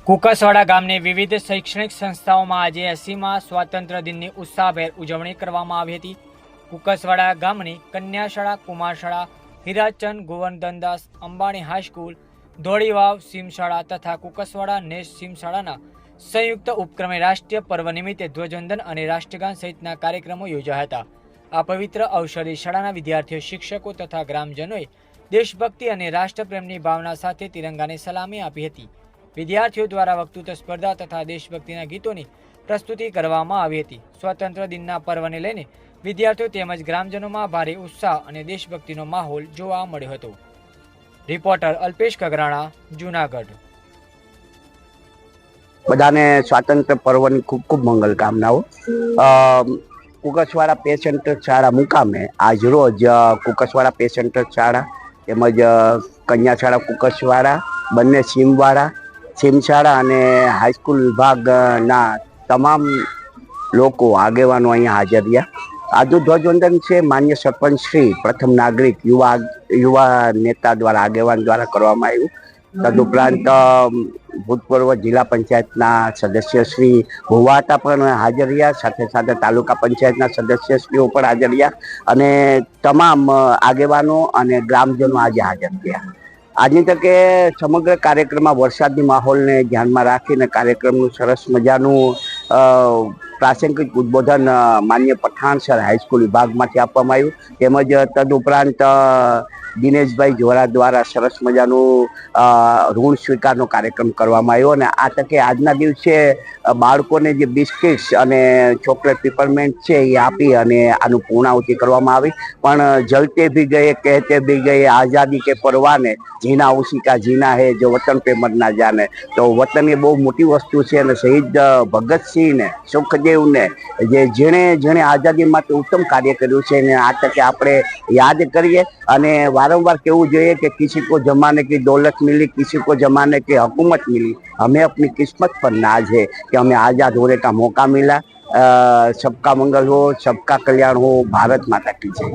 કુકસવાડા ગામની વિવિધ શૈક્ષણિક સંસ્થાઓમાં આજે 80મા સ્વાતંત્ર્ય દિનની ઉત્સાહભેર ઉજવણી કરવામાં આવી હતી। કુકસવાડા ગામની કન્યા શાળા, કુમાર શાળા, હીરાચંદ ગોવર્ધનદાસ અંબાણી હાઈસ્કૂલ, ધોળીવાવ સીમ શાળા તથા કુકસવાડા નેસ સીમ શાળાના સંયુક્ત ઉપક્રમે રાષ્ટ્રીય પર્વ નિમિત્તે ધ્વજવંદન અને રાષ્ટ્રગાન સહિતના કાર્યક્રમો યોજાયા હતા। આ પવિત્ર અવસરે શાળાના વિદ્યાર્થીઓ, શિક્ષકો તથા ગ્રામજનોએ દેશભક્તિ અને રાષ્ટ્રપ્રેમની ભાવના સાથે તિરંગાને સલામી આપી હતી। વિદ્યાર્થીઓ દ્વારા વક્તૃત્વ સ્પર્ધા તથા દેશભક્તિના ગીતોની પ્રસ્તુતિ કરવામાં આવી હતી। સ્વાતંત્ર્ય દિનના પર્વને લઈને વિદ્યાર્થીઓ તેમજ ગ્રામજનોમાં ભારે ઉત્સાહ અને દેશભક્તિનો માહોલ જોવા મળ્યો હતો। રિપોર્ટર અલ્પેશ કગરાણા, જૂનાગઢ। બધાને સ્વાતંત્ર્ય પર્વની ખૂબ ખૂબ મંગલ કામનાઓ। કુકસવાડા પે સેન્ટર શાળા મુકામે આજ રોજ કુકસવાડા પે સેન્ટર શાળા તેમજ કન્યા શાળા કુકસવાડા, બંને સીમ શાળા અને હાઈસ્કૂલ વિભાગના તમામ લોકો આગેવાનો અહીંયા હાજર રહ્યા। આજનું ધ્વજવંદન છે માન્ય સરપંચ શ્રી, પ્રથમ નાગરિક, યુવા નેતા દ્વારા, આગેવાન દ્વારા કરવામાં આવ્યું। તદુપરાંત ભૂતપૂર્વ જિલ્લા પંચાયતના સદસ્યશ્રી ભુવાટા પણ હાજર રહ્યા, સાથે સાથે તાલુકા પંચાયતના સદસ્યશ્રીઓ પણ હાજર રહ્યા અને તમામ આગેવાનો અને ગ્રામજનો આજે હાજર થયા। આજની તકે સમગ્ર કાર્યક્રમમાં વરસાદની માહોલને ધ્યાનમાં રાખીને કાર્યક્રમનું સરસ મજાનું પ્રાસંગિક ઉદ્બોધન માન્ય પઠાણ સર હાઈસ્કૂલ વિભાગમાંથી આપવામાં આવ્યું। તેમજ તદુપરાંત દિનેશભાઈ જોરા દ્વારા સરસ મજાનું ઋણ સ્વીકારનો કાર્યક્રમ કરવામાં આવ્યો અને આ તકે આજના દિવસે બાળકોને જે બિસ્કિટ્સ અને ચોકલેટ પેપરમેન્ટ છે એ આપી અને આનું પૂર્ણાહુતિ કરવામાં આવી। પણ જલતે ભી ગયે કહેતે ભી ગયે આઝાદી કે પરવાને, જીના ઉસી કા જીના હે જો વતન પે મર ના જાને। તો વતન એ બહુ મોટી વસ્તુ છે અને શહીદ ભગતસિંહને, સુખદેવને, જેણે આઝાદી માટે ઉત્તમ કાર્ય કર્યું છે એને આ તકે આપણે યાદ કરીએ અને वारंवार कहूँ જોઈએ कि किसी को जमाने की दौलत मिली, किसी को जमाने की हुकूमत मिली, हमें अपनी किस्मत पर नाज है कि हमें आज़ाद होने का मौका मिला। सबका मंगल हो, सबका कल्याण हो। भारत माता की जय।